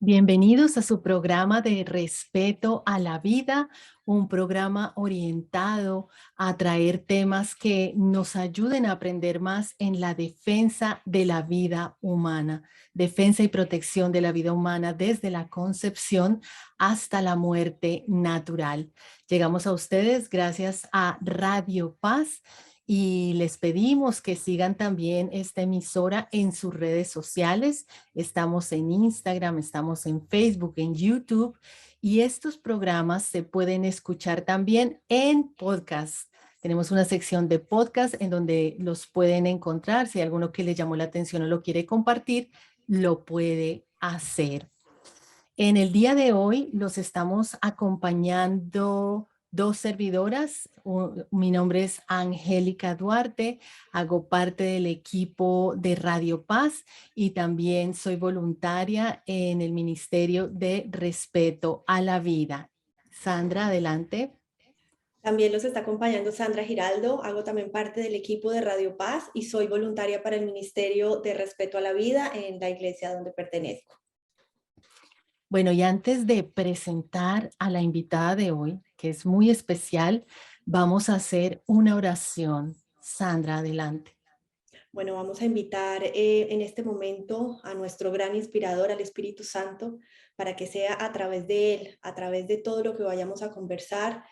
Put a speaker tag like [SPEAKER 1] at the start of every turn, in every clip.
[SPEAKER 1] Bienvenidos a su programa de Respeto a la Vida, un programa orientado a traer temas que nos ayuden a aprender más en la defensa de la vida humana, defensa y protección de la vida humana desde la concepción hasta la muerte natural. Llegamos a ustedes gracias a Radio Paz y les pedimos que sigan también esta emisora en sus redes sociales. Estamos en Instagram, estamos en Facebook, en YouTube y estos programas se pueden escuchar también en podcast. Tenemos una sección de podcast en donde los pueden encontrar. Si hay alguno que le llamó la atención o lo quiere compartir, lo puede hacer. En el día de hoy los estamos acompañando dos servidoras. Mi nombre es Angélica Duarte, hago parte del equipo de Radio Paz y también soy voluntaria en el Ministerio de Respeto a la Vida. Sandra, adelante.
[SPEAKER 2] También los está acompañando Sandra Giraldo, hago también parte del equipo de Radio Paz y soy voluntaria para el Ministerio de Respeto a la Vida en la iglesia donde pertenezco.
[SPEAKER 1] Bueno, y antes de presentar a la invitada de hoy, que es muy especial, vamos a hacer una oración. Sandra, adelante.
[SPEAKER 2] Bueno, vamos a invitar en este momento a nuestro gran inspirador, al Espíritu Santo, para que sea a través de él, a través de todo lo que vayamos a conversar,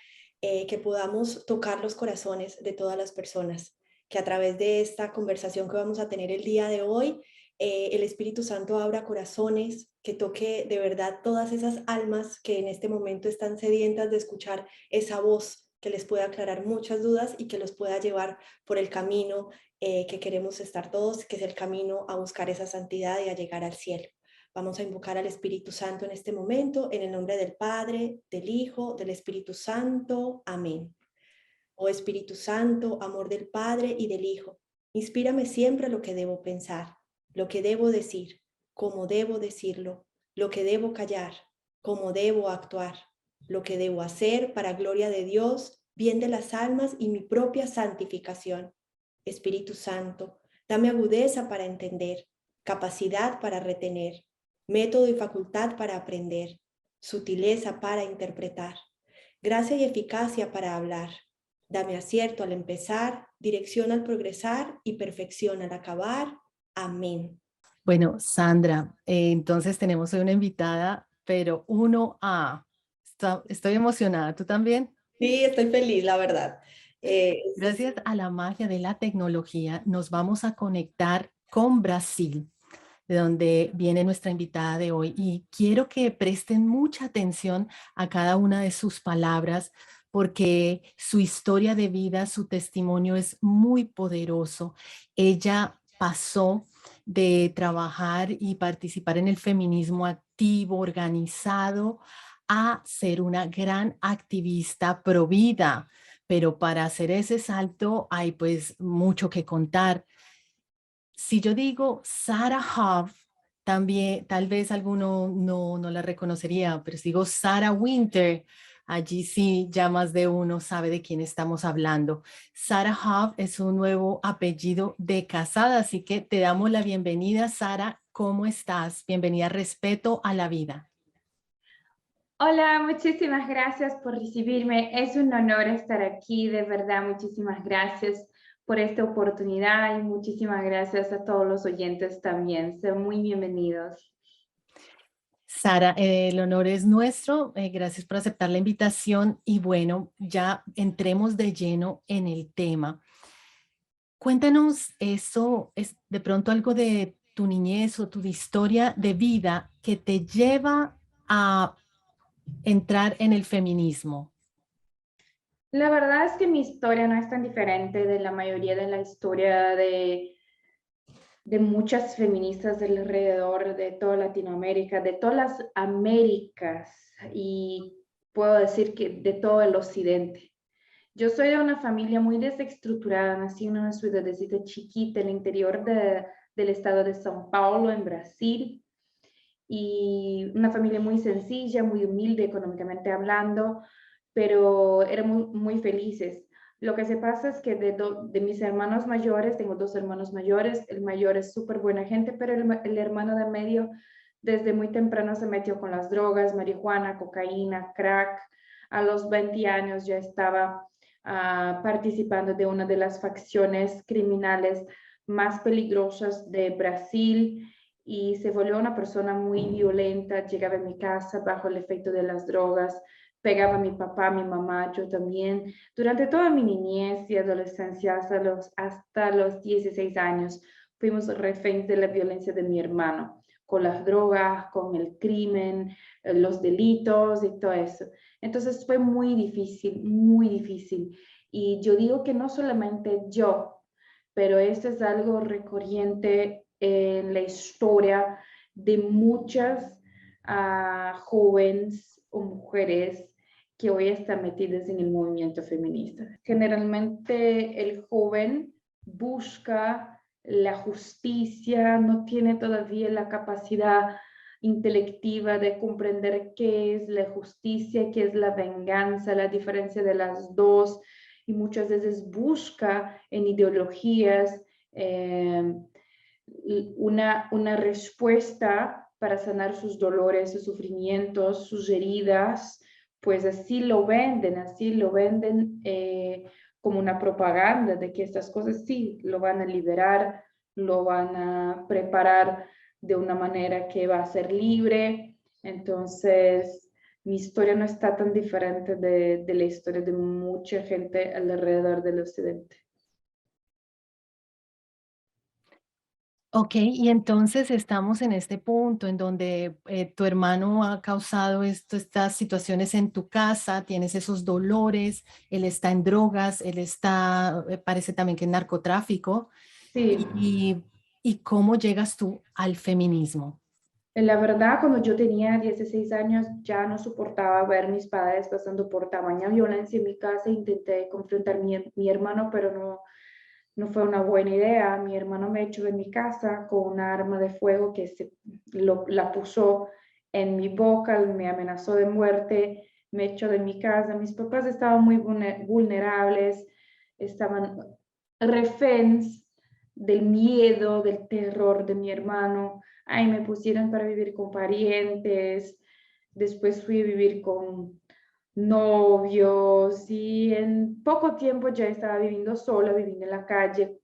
[SPEAKER 2] que podamos tocar los corazones de todas las personas, que a través de esta conversación que vamos a tener el día de hoy, el Espíritu Santo abra corazones, que toque de verdad todas esas almas que en este momento están sedientas de escuchar esa voz que les pueda aclarar muchas dudas y que los pueda llevar por el camino que queremos estar todos, que es el camino a buscar esa santidad y a llegar al cielo. Vamos a invocar al Espíritu Santo en este momento, en el nombre del Padre, del Hijo, del Espíritu Santo. Amén. Oh Espíritu Santo, amor del Padre y del Hijo, inspírame siempre lo que debo pensar, lo que debo decir, cómo debo decirlo, lo que debo callar, cómo debo actuar, lo que debo hacer para gloria de Dios, bien de las almas y mi propia santificación. Espíritu Santo, dame agudeza para entender, capacidad para retener, método y facultad para aprender, sutileza para interpretar, gracia y eficacia para hablar. Dame acierto al empezar, dirección al progresar y perfección al acabar. Amén.
[SPEAKER 1] Bueno, Sandra, entonces tenemos hoy una invitada, pero 1A. Estoy emocionada, ¿tú también?
[SPEAKER 2] Sí, estoy feliz, la verdad.
[SPEAKER 1] Gracias a la magia de la tecnología, nos vamos a conectar con Brasil, de donde viene nuestra invitada de hoy. Y quiero que presten mucha atención a cada una de sus palabras, porque su historia de vida, su testimonio es muy poderoso. Ella pasó de trabajar y participar en el feminismo activo, organizado, a ser una gran activista pro vida. Pero para hacer ese salto hay pues mucho que contar. Si yo digo Sarah Huff, también tal vez alguno no la reconocería, pero si digo Sarah Winter, allí sí ya más de uno sabe de quién estamos hablando. Sarah Huff es un nuevo apellido de casada, así que te damos la bienvenida, Sarah. ¿Cómo estás? Bienvenida a Respeto a la Vida.
[SPEAKER 3] Hola, muchísimas gracias por recibirme. Es un honor estar aquí, de verdad, muchísimas gracias por esta oportunidad y muchísimas gracias a todos los oyentes también. Son muy bienvenidos.
[SPEAKER 1] Sara, el honor es nuestro. Gracias por aceptar la invitación y bueno, ya entremos de lleno en el tema. Cuéntanos eso, es de pronto algo de tu niñez o tu historia de vida que te lleva a entrar en el feminismo.
[SPEAKER 3] La verdad es que mi historia no es tan diferente de la mayoría de la historia de muchas feministas del alrededor de toda Latinoamérica, de todas las Américas y puedo decir que de todo el occidente. Yo soy de una familia muy desestructurada, nací en una ciudadcita chiquita en el interior del estado de São Paulo, en Brasil, y una familia muy sencilla, muy humilde económicamente hablando, pero éramos muy felices. Lo que se pasa es que de mis hermanos mayores, tengo dos hermanos mayores, el mayor es súper buena gente, pero el hermano de medio desde muy temprano se metió con las drogas, marihuana, cocaína, crack. A los 20 años ya estaba participando de una de las facciones criminales más peligrosas de Brasil y se volvió una persona muy violenta. Llegaba a mi casa bajo el efecto de las drogas, pegaba a mi papá, a mi mamá, yo también. Durante toda mi niñez y adolescencia, hasta los 16 años, fuimos rehenes de la violencia de mi hermano, con las drogas, con el crimen, los delitos y todo eso. Entonces fue muy difícil, muy difícil. Y yo digo que no solamente yo, pero esto es algo recurrente en la historia de muchas jóvenes o mujeres que hoy están metidas en el movimiento feminista. Generalmente el joven busca la justicia, no tiene todavía la capacidad intelectiva de comprender qué es la justicia, qué es la venganza, la diferencia de las dos, y muchas veces busca en ideologías una respuesta para sanar sus dolores, sus sufrimientos, sus heridas, pues así lo venden como una propaganda de que estas cosas sí lo van a liberar, lo van a preparar de una manera que va a ser libre. Entonces, mi historia no está tan diferente de la historia de mucha gente alrededor del occidente.
[SPEAKER 1] Ok, y entonces estamos en este punto en donde tu hermano ha causado estas situaciones en tu casa, tienes esos dolores, él está en drogas, él está, parece también que en narcotráfico,
[SPEAKER 3] Sí.
[SPEAKER 1] y cómo llegas tú al feminismo.
[SPEAKER 3] La verdad, cuando yo tenía 16 años, ya no soportaba ver mis padres pasando por tamaña violencia en mi casa. Intenté confrontar a mi hermano, pero no fue una buena idea. Mi hermano me echó de mi casa con una arma de fuego que la puso en mi boca, me amenazó de muerte, me echó de mi casa. Mis papás estaban muy vulnerables, estaban reféns del miedo, del terror de mi hermano. Ahí me pusieron para vivir con parientes, después fui a vivir con novios y en poco tiempo ya estaba viviendo sola, viviendo en la calle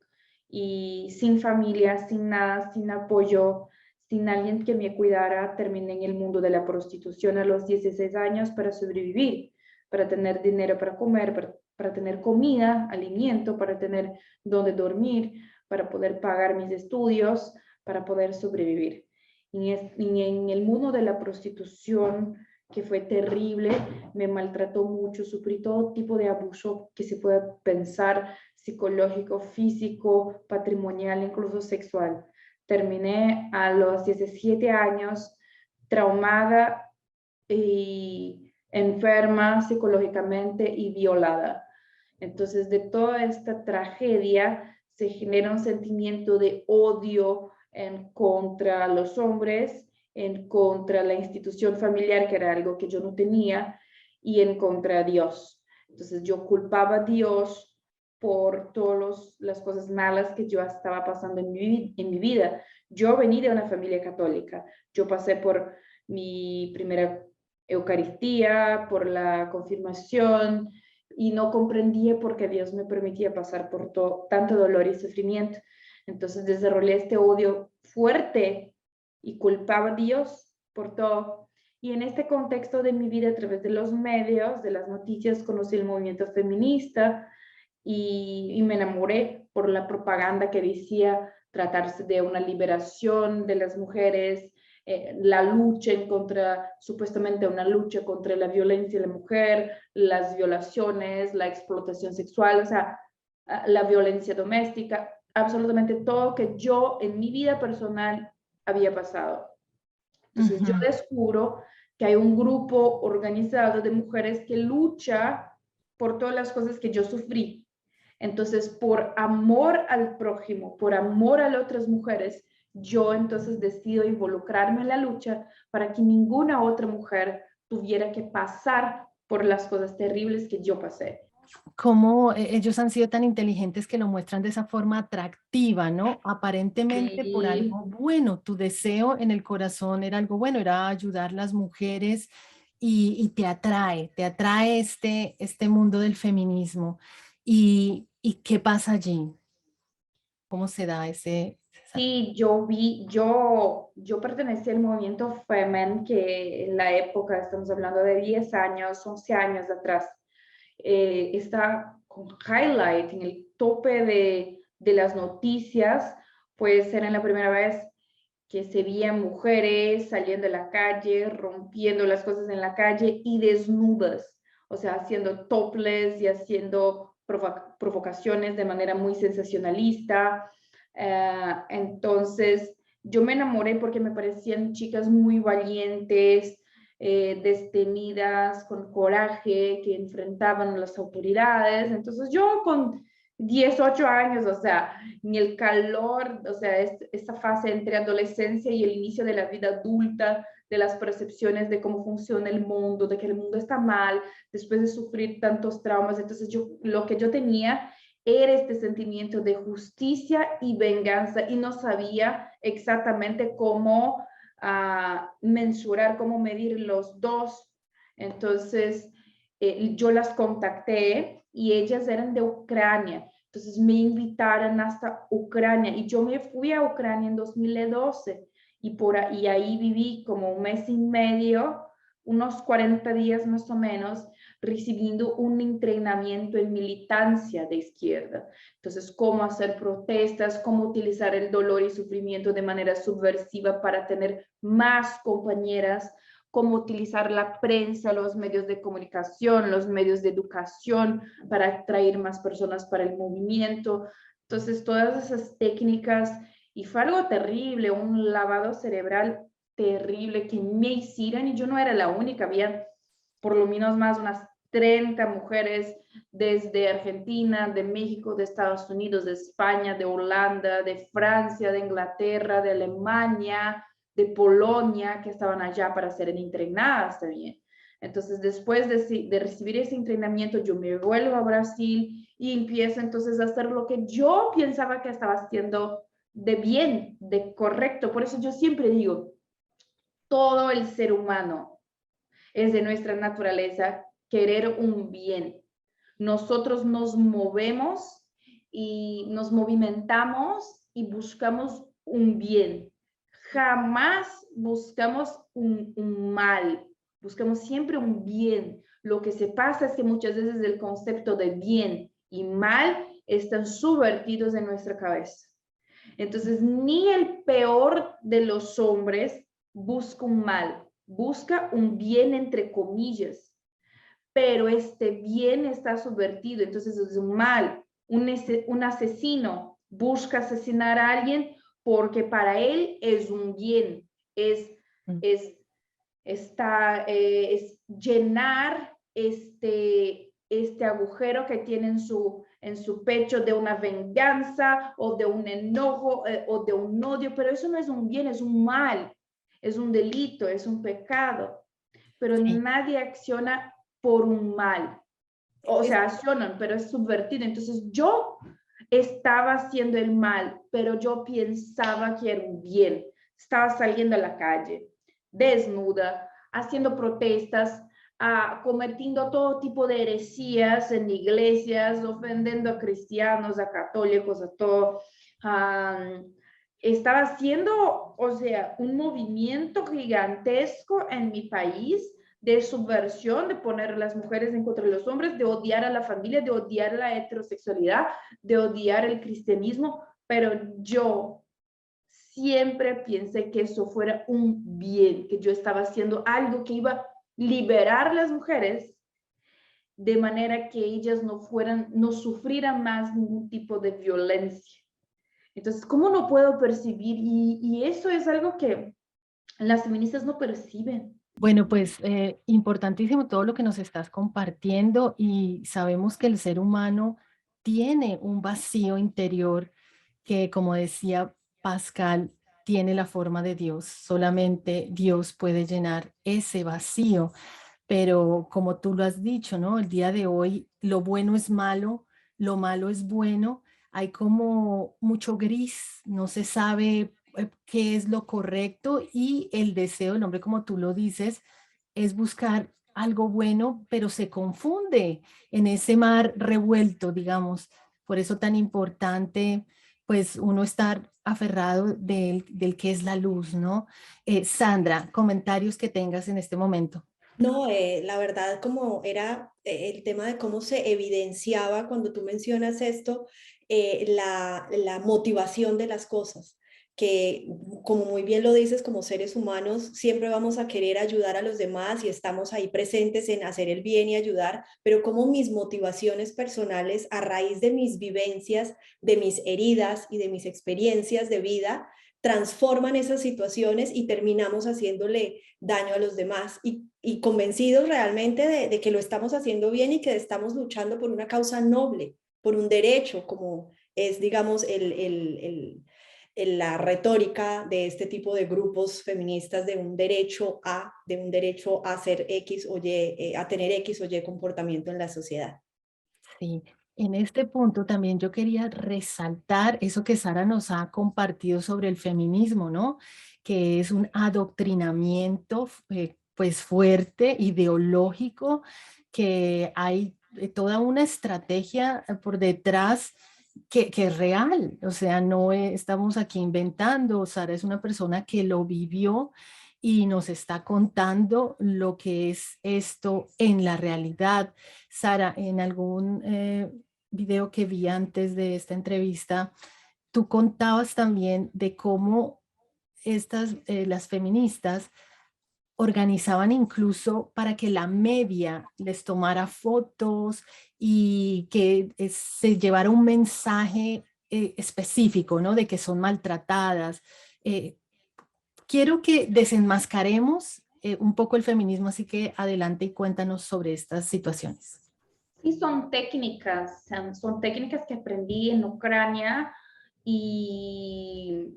[SPEAKER 3] y sin familia, sin nada, sin apoyo, sin alguien que me cuidara. Terminé en el mundo de la prostitución a los 16 años para sobrevivir, para tener dinero para comer, para tener comida, alimento, para tener donde dormir, para poder pagar mis estudios, para poder sobrevivir. Y en el mundo de la prostitución, que fue terrible, me maltrató mucho, sufrí todo tipo de abuso que se pueda pensar, psicológico, físico, patrimonial, incluso sexual. Terminé a los 17 años traumada y enferma psicológicamente y violada. Entonces, de toda esta tragedia se genera un sentimiento de odio en contra los hombres, en contra la institución familiar, que era algo que yo no tenía, y en contra de Dios. Entonces yo culpaba a Dios por todas las cosas malas que yo estaba pasando en mi vida. Yo venía de una familia católica. Yo pasé por mi primera Eucaristía, por la confirmación, y no comprendía por qué Dios me permitía pasar por tanto dolor y sufrimiento. Entonces desarrollé este odio fuerte y culpaba a Dios por todo. Y en este contexto de mi vida, a través de los medios, de las noticias, conocí el movimiento feminista y me enamoré por la propaganda que decía tratarse de una liberación de las mujeres, la lucha en contra, supuestamente una lucha contra la violencia de la mujer, las violaciones, la explotación sexual, o sea, la violencia doméstica, absolutamente todo que yo en mi vida personal había pasado. Entonces yo descubro que hay un grupo organizado de mujeres que lucha por todas las cosas que yo sufrí. Entonces, por amor al prójimo, por amor a las otras mujeres, yo entonces decido involucrarme en la lucha para que ninguna otra mujer tuviera que pasar por las cosas terribles que yo pasé.
[SPEAKER 1] cómo ellos han sido tan inteligentes que lo muestran de esa forma atractiva, ¿no? Aparentemente por
[SPEAKER 3] Sí,
[SPEAKER 1] algo bueno. Tu deseo en el corazón era algo bueno, era ayudar a las mujeres y te atrae este mundo del feminismo. ¿Y qué pasa allí? ¿Cómo se da esa-
[SPEAKER 3] sí, yo pertenecí al movimiento Femen, que en la época, estamos hablando de 10 años, 11 años atrás, está con highlight en el tope de las noticias, pues era la primera vez que se veían mujeres saliendo a la calle, rompiendo las cosas en la calle y desnudas, o sea, haciendo topless y haciendo provocaciones de manera muy sensacionalista. Entonces, yo me enamoré porque me parecían chicas muy valientes, destemidas, con coraje, que enfrentaban a las autoridades. Entonces, yo con 18 años, o sea, ni el calor, o sea, esta fase entre adolescencia y el inicio de la vida adulta, de las percepciones de cómo funciona el mundo, de que el mundo está mal, después de sufrir tantos traumas. Entonces, lo que yo tenía era este sentimiento de justicia y venganza y no sabía exactamente cómo mensurar, cómo medir los dos. Entonces, yo las contacté y ellas eran de Ucrania. Entonces me invitaron hasta Ucrania y yo me fui a Ucrania en 2012 y ahí viví como un mes y medio, unos 40 días más o menos, recibiendo un entrenamiento en militancia de izquierda. Entonces, cómo hacer protestas, cómo utilizar el dolor y sufrimiento de manera subversiva para tener más compañeras, cómo utilizar la prensa, los medios de comunicación, los medios de educación para atraer más personas para el movimiento. Entonces, todas esas técnicas, y fue algo terrible, un lavado cerebral terrible que me hicieron, y yo no era la única, había por lo menos más unas 30 mujeres desde Argentina, de México, de Estados Unidos, de España, de Holanda, de Francia, de Inglaterra, de Alemania, de Polonia, que estaban allá para ser entrenadas también. Entonces, después de recibir ese entrenamiento, yo me vuelvo a Brasil y empiezo entonces a hacer lo que yo pensaba que estaba haciendo de bien, de correcto. Por eso yo siempre digo, todo el ser humano es de nuestra naturaleza querer un bien. Nosotros nos movemos y nos movimentamos y buscamos un bien. Jamás buscamos un mal, buscamos siempre un bien. Lo que se pasa es que muchas veces el concepto de bien y mal están subvertidos en nuestra cabeza. Entonces, ni el peor de los hombres busca un mal, busca un bien entre comillas, pero este bien está subvertido, entonces es un mal. Un asesino busca asesinar a alguien porque para él es un bien, es,
[SPEAKER 1] Mm.
[SPEAKER 3] es, es llenar este agujero que tiene en su pecho de una venganza o de un enojo o de un odio, pero eso no es un bien, es un mal, es un delito, es un pecado, pero
[SPEAKER 1] Sí.
[SPEAKER 3] nadie acciona por un mal, o
[SPEAKER 1] Es-
[SPEAKER 3] sea, accionan, pero es subvertido. Entonces yo estaba haciendo el mal, pero yo pensaba que era un bien. Estaba saliendo a la calle, desnuda, haciendo protestas, cometiendo todo tipo de heresías en iglesias, ofendiendo a cristianos, a católicos, a todo. Estaba haciendo, o sea, un movimiento gigantesco en mi país de subversión, de poner a las mujeres en contra de los hombres, de odiar a la familia, de odiar la heterosexualidad, de odiar el cristianismo, pero yo siempre pensé que eso fuera un bien, que yo estaba haciendo algo que iba a liberar a las mujeres de manera que ellas no sufrieran más ningún tipo de violencia. Entonces, ¿cómo no puedo percibir? Y eso es algo que las feministas no perciben.
[SPEAKER 1] Bueno, pues importantísimo todo lo que nos estás compartiendo y sabemos que el ser humano tiene un vacío interior que, como decía Pascal, tiene la forma de Dios. Solamente Dios puede llenar ese vacío. pero como tú lo has dicho, ¿no? El día de hoy lo bueno es malo, lo malo es bueno, hay como mucho gris, no se sabe qué es lo correcto y el deseo del hombre, como tú lo dices, es buscar algo bueno, pero se confunde en ese mar revuelto, digamos. Por eso tan importante, pues uno estar aferrado del que es la luz, ¿no? Sandra, comentarios que tengas en este momento.
[SPEAKER 2] No, la verdad, como era el tema de cómo se evidenciaba cuando tú mencionas esto, la motivación de las cosas, que como muy bien lo dices, como seres humanos siempre vamos a querer ayudar a los demás y estamos ahí presentes en hacer el bien y ayudar, pero como mis motivaciones personales a raíz de mis vivencias, de mis heridas y de mis experiencias de vida, transforman esas situaciones y terminamos haciéndole daño a los demás y convencidos realmente de que lo estamos haciendo bien y que estamos luchando por una causa noble, por un derecho, como es, digamos, la retórica de este tipo de grupos feministas de un derecho a ser X o Y, a tener X o Y comportamiento en la sociedad.
[SPEAKER 1] Sí, en este punto también yo quería resaltar eso que Sara nos ha compartido sobre el feminismo, ¿no? Que es un adoctrinamiento pues fuerte, ideológico, que hay toda una estrategia por detrás que es real, o sea, no estamos aquí inventando, Sara es una persona que lo vivió y nos está contando lo que es esto en la realidad. Sara, en algún video que vi antes de esta entrevista, tú contabas también de cómo las feministas organizaban incluso para que la media les tomara fotos y que se llevara un mensaje específico, ¿no? De que son maltratadas. Eh, Quiero que desenmascaremos un poco el feminismo, así que adelante y cuéntanos sobre estas situaciones.
[SPEAKER 3] Sí, son técnicas que aprendí en Ucrania y,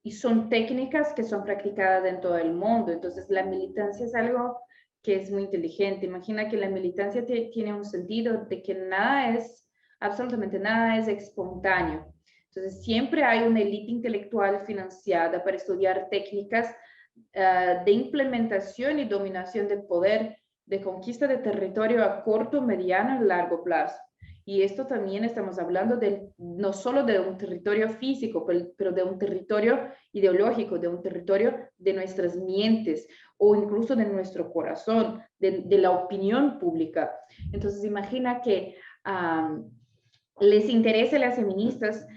[SPEAKER 3] y son técnicas que son practicadas en todo el mundo. Entonces, la militancia es algo que es muy inteligente. Imagina que la militancia tiene un sentido de que absolutamente nada es espontáneo. Entonces, siempre hay una élite intelectual financiada para estudiar técnicas de implementación y dominación del poder, de conquista de territorio a corto, mediano y largo plazo. Y esto también estamos hablando no solo de un territorio físico, pero de un territorio ideológico, de un territorio de nuestras mentes o incluso de nuestro corazón, de la opinión pública. Entonces, imagina que les interesa a las feministas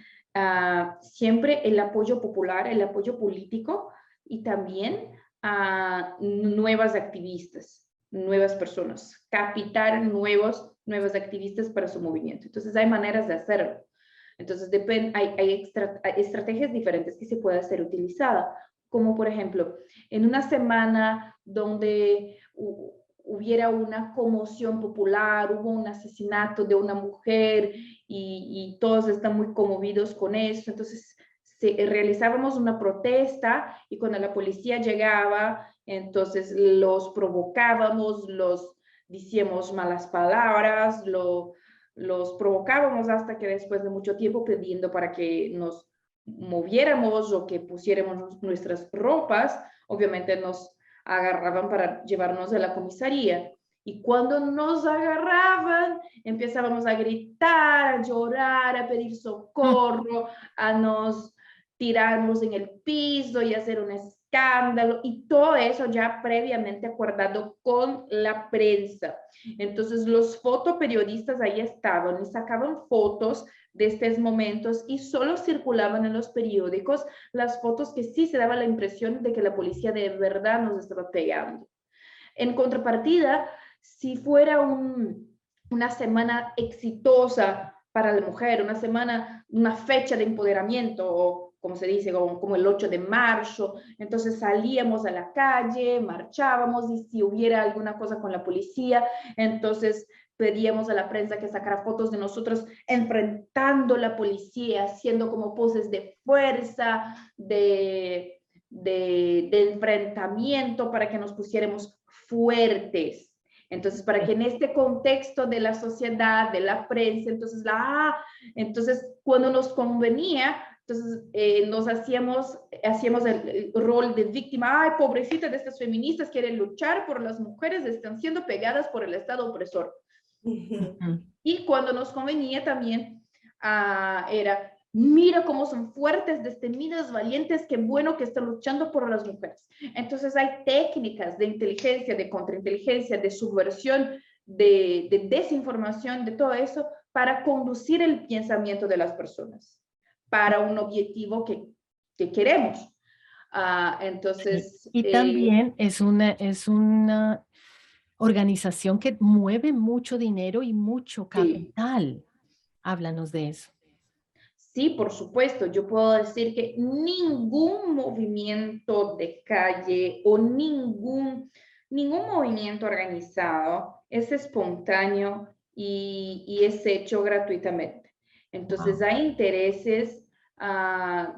[SPEAKER 3] siempre el apoyo popular, el apoyo político y también a nuevas activistas, nuevas personas, captar nuevos activistas para su movimiento. Entonces hay maneras de hacerlo. Entonces hay estrategias diferentes que se pueden ser utilizadas, como por ejemplo, en una semana donde hubiera una conmoción popular, hubo un asesinato de una mujer y todos están muy conmovidos con eso, entonces realizábamos una protesta y cuando la policía llegaba, entonces los provocábamos, los decíamos malas palabras, los provocábamos hasta que después de mucho tiempo pidiendo para que nos moviéramos o que pusiéramos nuestras ropas, obviamente nos agarraban para llevarnos a la comisaría. Y cuando nos agarraban, empezábamos a gritar, a llorar, a pedir socorro, a nos tirarnos en el piso y hacer un escándalo, y todo eso ya previamente acordado con la prensa. Entonces los fotoperiodistas ahí estaban y sacaban fotos de estos momentos y solo circulaban en los periódicos las fotos que sí se daba la impresión de que la policía de verdad nos estaba pegando. En contrapartida, si fuera una semana exitosa para la mujer, una fecha de empoderamiento, o como se dice, como el 8 de marzo, entonces salíamos a la calle, marchábamos y si hubiera alguna cosa con la policía, entonces pedíamos a la prensa que sacara fotos de nosotros enfrentando a la policía, haciendo como poses de fuerza, de enfrentamiento para que nos pusiéramos fuertes. Entonces, para que en este contexto de la sociedad, de la prensa, entonces cuando nos convenía, entonces hacíamos el rol de víctima. Ay, pobrecita de estas feministas, quieren luchar por las mujeres, están siendo pegadas por el Estado opresor. Y cuando nos convenía también, era, mira cómo son fuertes, destemidas, valientes, qué bueno que están luchando por las mujeres. Entonces hay técnicas de inteligencia, de contrainteligencia, de subversión, de desinformación, de todo eso, para conducir el pensamiento de las personas para un objetivo que queremos. Entonces...
[SPEAKER 1] Y también es una organización que mueve mucho dinero y mucho
[SPEAKER 3] Sí.
[SPEAKER 1] capital. Háblanos de eso.
[SPEAKER 3] Sí, por supuesto. Yo puedo decir que ningún movimiento de calle o ningún movimiento organizado es espontáneo y es hecho gratuitamente. Entonces,
[SPEAKER 1] Wow.
[SPEAKER 3] hay intereses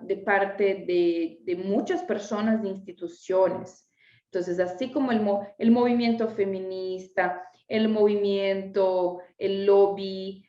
[SPEAKER 3] de parte de muchas personas, de instituciones. Entonces, así como el movimiento feminista, el movimiento, el lobby,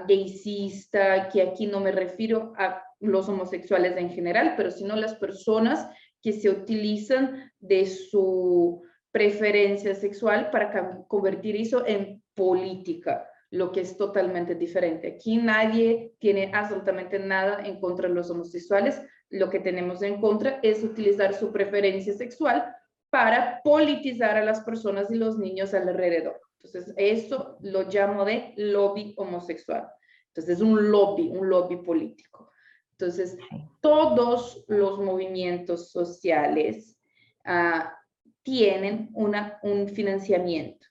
[SPEAKER 3] gaysista, que aquí no me refiero a los homosexuales en general, pero sino las personas que se utilizan de su preferencia sexual para convertir eso en política, lo que es totalmente diferente. Aquí nadie tiene absolutamente nada en contra de los homosexuales. Lo que tenemos en contra es utilizar su preferencia sexual para politizar a las personas y los niños alrededor. Entonces, eso lo llamo de lobby homosexual. Entonces, es un lobby político. Entonces, todos los movimientos sociales tienen un financiamiento.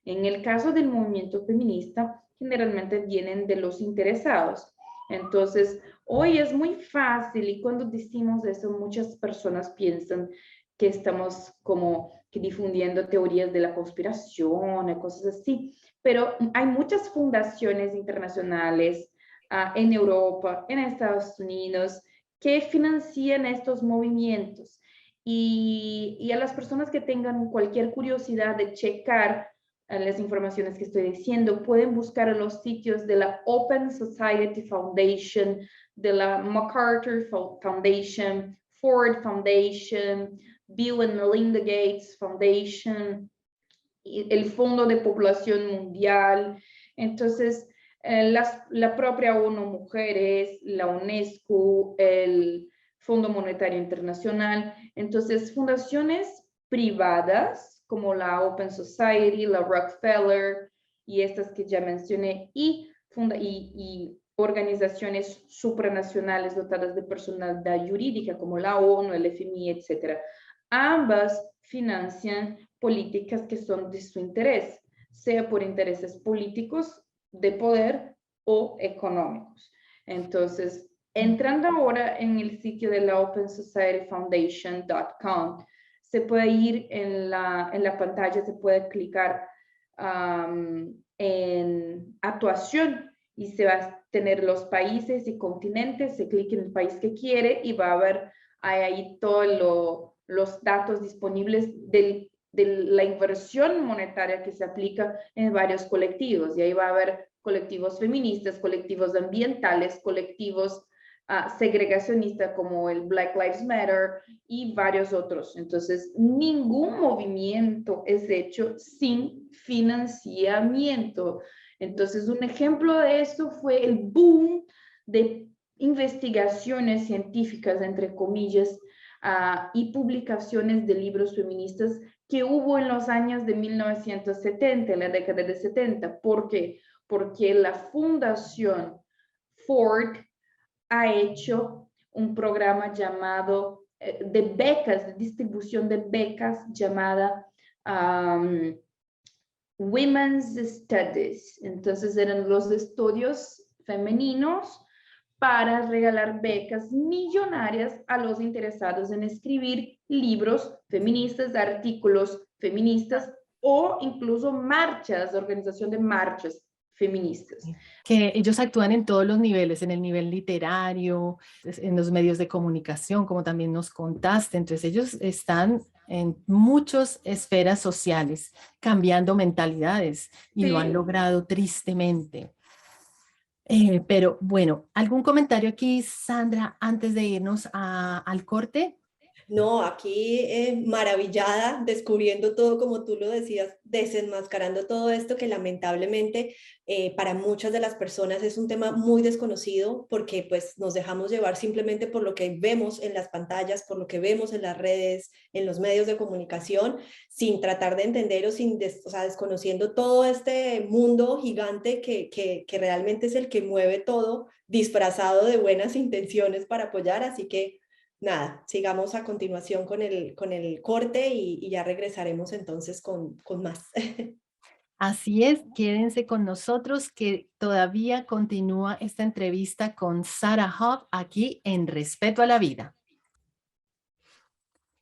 [SPEAKER 3] En el caso del movimiento feminista, generalmente vienen de los interesados. Entonces, hoy es muy fácil y cuando decimos eso, muchas personas piensan que estamos como que difundiendo teorías de la conspiración y cosas así, pero hay muchas fundaciones internacionales en Europa, en Estados Unidos, que financian estos movimientos. Y a las personas que tengan cualquier curiosidad de checar las informaciones que estoy diciendo, pueden buscar en los sitios de la Open Society Foundation, de la MacArthur Foundation, Ford Foundation, Bill and Melinda Gates Foundation, el Fondo de Población Mundial. Entonces, la propia ONU Mujeres, la UNESCO, el Fondo Monetario Internacional. Entonces, fundaciones privadas como la Open Society, la Rockefeller y estas que ya mencioné, y organizaciones supranacionales dotadas de personalidad jurídica como la ONU, el FMI, etc. Ambas financian políticas que son de su interés, sea por intereses políticos, de poder o económicos. Entonces, entrando ahora en el sitio de la OpenSocietyFoundation.com, se puede ir en la pantalla, se puede clicar en actuación y se va a tener los países y continentes, se clica en el país que quiere y va a ver ahí todos los datos disponibles de la inversión monetaria que se aplica en varios colectivos. Y ahí va a haber colectivos feministas, colectivos ambientales, colectivos segregacionistas como el Black Lives Matter y varios otros. Entonces, ningún movimiento es hecho sin financiamiento. Entonces, un ejemplo de esto fue el boom de investigaciones científicas, entre comillas, y publicaciones de libros feministas que hubo en los años de 1970, en la década de 70. ¿Por qué? Porque la Fundación Ford ha hecho un programa llamado de becas, de distribución de becas, llamada Women's Studies. Entonces eran los estudios femeninos para regalar becas millonarias a los interesados en escribir libros feministas, artículos feministas o incluso marchas, organización de marchas feministas.
[SPEAKER 1] Que ellos actúan en todos los niveles, en el nivel literario, en los medios de comunicación, como también nos contaste. Entonces ellos están en muchas esferas sociales, cambiando mentalidades y lo han
[SPEAKER 3] Sí.
[SPEAKER 1] logrado tristemente. Pero bueno, ¿algún comentario aquí, Sandra, antes de irnos al corte?
[SPEAKER 2] No, aquí maravillada, descubriendo todo como tú lo decías, desenmascarando todo esto que lamentablemente para muchas de las personas es un tema muy desconocido porque pues nos dejamos llevar simplemente por lo que vemos en las pantallas, por lo que vemos en las redes, en los medios de comunicación, sin tratar de entender o sea, desconociendo todo este mundo gigante que realmente es el que mueve todo, disfrazado de buenas intenciones para apoyar, así que nada, sigamos a continuación con el corte y ya regresaremos entonces con más.
[SPEAKER 1] Así es, quédense con nosotros que todavía continúa esta entrevista con Sarah Hoff aquí en Respeto a la Vida.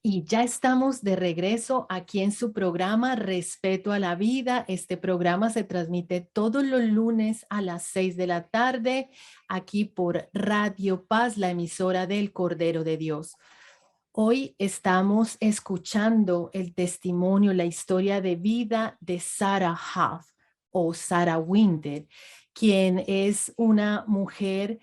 [SPEAKER 1] Y ya estamos de regreso aquí en su programa Respeto a la Vida. Este programa se transmite todos los lunes a las 6 de la tarde aquí por Radio Paz, la emisora del Cordero de Dios. Hoy estamos escuchando el testimonio, la historia de vida de Sarah Huff o Sarah Winter, quien es una mujer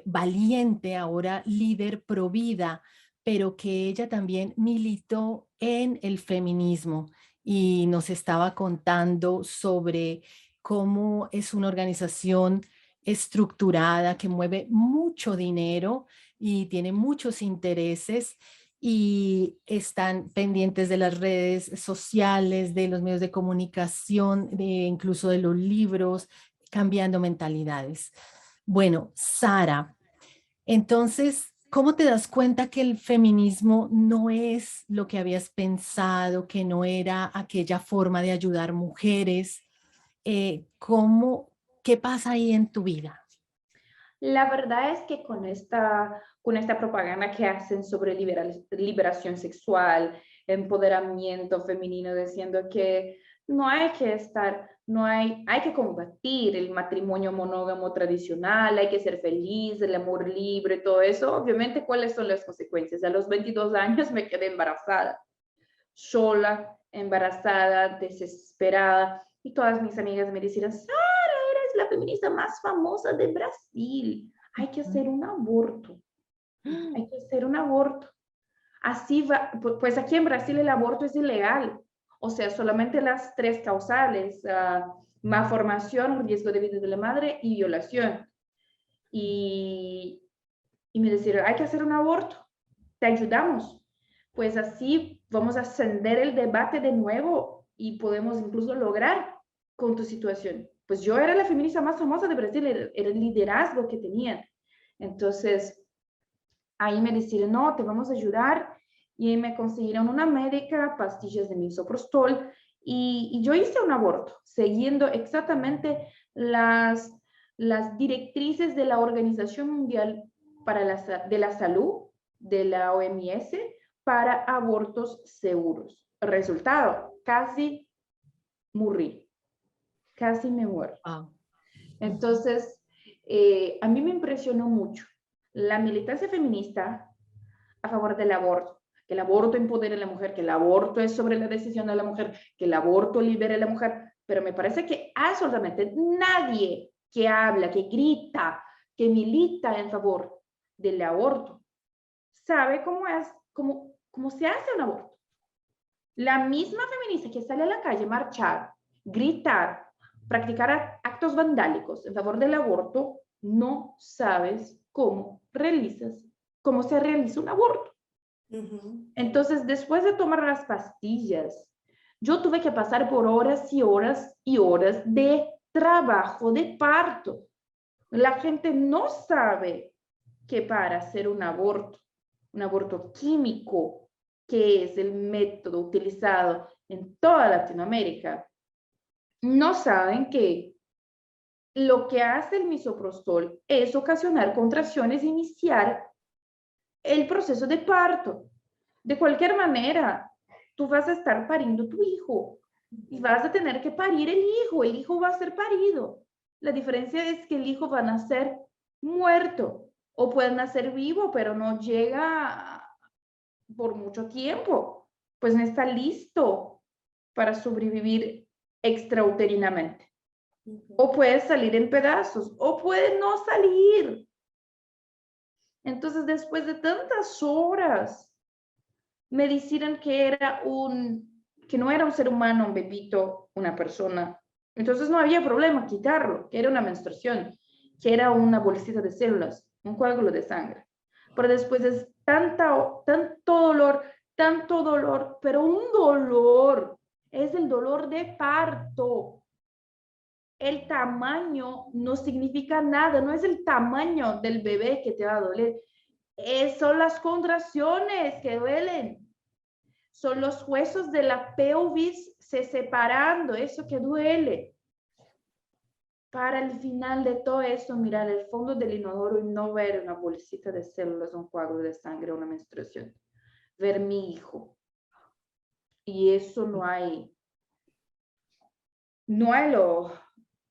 [SPEAKER 1] valiente, ahora líder pro vida, pero que ella también militó en el feminismo y nos estaba contando sobre cómo es una organización estructurada que mueve mucho dinero y tiene muchos intereses y están pendientes de las redes sociales, de los medios de comunicación, incluso de los libros, cambiando mentalidades. Bueno, Sara, entonces, ¿cómo te das cuenta que el feminismo no es lo que habías pensado, que no era aquella forma de ayudar mujeres? ¿Qué pasa ahí en tu vida?
[SPEAKER 3] La verdad es que con esta propaganda que hacen sobre liberación sexual, empoderamiento femenino, diciendo que no hay que estar, hay que combatir el matrimonio monógamo tradicional, hay que ser feliz, el amor libre, todo eso, obviamente, ¿cuáles son las consecuencias? A los 22 años me quedé embarazada, sola, embarazada, desesperada, y todas mis amigas me decían, es la feminista más famosa de Brasil. Hay que hacer un aborto. Hay que hacer un aborto. Así va, pues aquí en Brasil el aborto es ilegal. O sea, solamente las tres causales, malformación, riesgo de vida de la madre y violación. Y, y me decían, hay que hacer un aborto. Te ayudamos. Pues así vamos a ascender el debate de nuevo y podemos incluso lograr con tu situación. Pues yo era la feminista más famosa de Brasil, era el liderazgo que tenían. Entonces, ahí me dijeron, no, te vamos a ayudar. Y ahí me consiguieron una médica, pastillas de misoprostol, y yo hice un aborto, siguiendo exactamente las directrices de la Organización Mundial de la Salud, de la OMS, para abortos seguros. Resultado, casi morí, casi me muero.
[SPEAKER 1] Wow.
[SPEAKER 3] Entonces, a mí me impresionó mucho la militancia feminista a favor del aborto, que el aborto empodere a la mujer, que el aborto es sobre la decisión de la mujer, que el aborto libere a la mujer, pero me parece que absolutamente nadie que habla, que grita, que milita en favor del aborto, sabe cómo se hace un aborto. La misma feminista que sale a la calle a marchar, gritar, practicar actos vandálicos en favor del aborto, no sabes cómo se realiza un aborto. Entonces, después de tomar las pastillas, yo tuve que pasar por horas y horas y horas de trabajo de parto. La gente no sabe que para hacer un aborto químico, que es el método utilizado en toda Latinoamérica, no saben que lo que hace el misoprostol es ocasionar contracciones e iniciar el proceso de parto. De cualquier manera, tú vas a estar pariendo tu hijo y vas a tener que parir el hijo va a ser parido. La diferencia es que el hijo va a nacer muerto o puede nacer vivo, pero no llega por mucho tiempo, pues no está listo para sobrevivir extrauterinamente. O puede salir en pedazos, o puede no salir. Entonces, después de tantas horas, me dijeron que que no era un ser humano, un bebito, una persona. Entonces no había problema quitarlo, que era una menstruación, que era una bolsita de células, un coágulo de sangre. Pero después es tanto dolor, pero un dolor, es el dolor de parto. El tamaño no significa nada, no es el tamaño del bebé que te va a doler, son las contracciones que duelen. Son los huesos de la pelvis se separando, eso que duele. Para el final de todo eso, mirar el fondo del inodoro y no ver una bolsita de células, un coágulo de sangre, una menstruación. Ver mi hijo. Y eso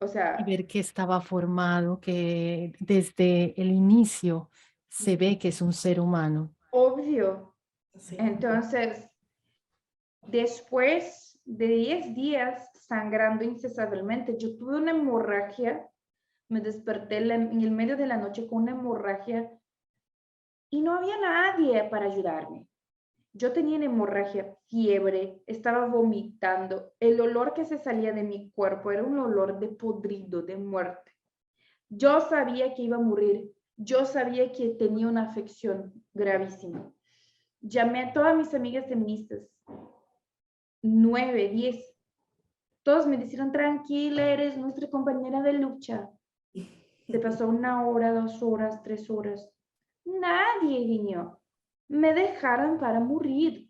[SPEAKER 3] o sea,
[SPEAKER 1] Y ver que estaba formado, que desde el inicio se ve que es un ser humano.
[SPEAKER 3] obvio.
[SPEAKER 2] Sí.
[SPEAKER 3] Entonces, después de 10 días sangrando incesantemente, yo tuve una hemorragia, me desperté en el medio de la noche con una hemorragia y no había nadie para ayudarme. Yo tenía una hemorragia, fiebre, estaba vomitando. El olor que se salía de mi cuerpo era un olor de podrido, de muerte. Yo sabía que iba a morir. Yo sabía que tenía una afección gravísima. Llamé a todas mis amigas feministas, 9, 10. Todos me dijeron, tranquila, eres nuestra compañera de lucha. Se pasó 1 hora, 2 horas, 3 horas. Nadie vino. Me dejaron para morir.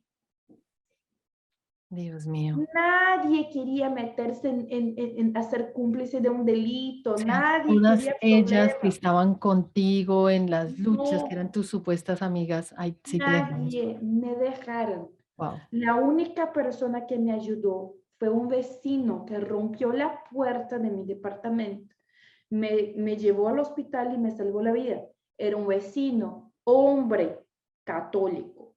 [SPEAKER 1] Dios mío.
[SPEAKER 3] Nadie quería meterse en hacer cómplice de un delito.
[SPEAKER 1] O sea,
[SPEAKER 3] Nadie
[SPEAKER 1] todas
[SPEAKER 3] quería
[SPEAKER 1] ellas que
[SPEAKER 3] problemas.
[SPEAKER 1] estaban contigo en las luchas, que eran
[SPEAKER 3] No,
[SPEAKER 1] tus supuestas amigas, ahí sí te dejaron.
[SPEAKER 3] nadie me dejaron.
[SPEAKER 1] Wow.
[SPEAKER 3] La única persona que me ayudó fue un vecino que rompió la puerta de mi departamento. Me llevó al hospital y me salvó la vida. Era un vecino, hombre, católico,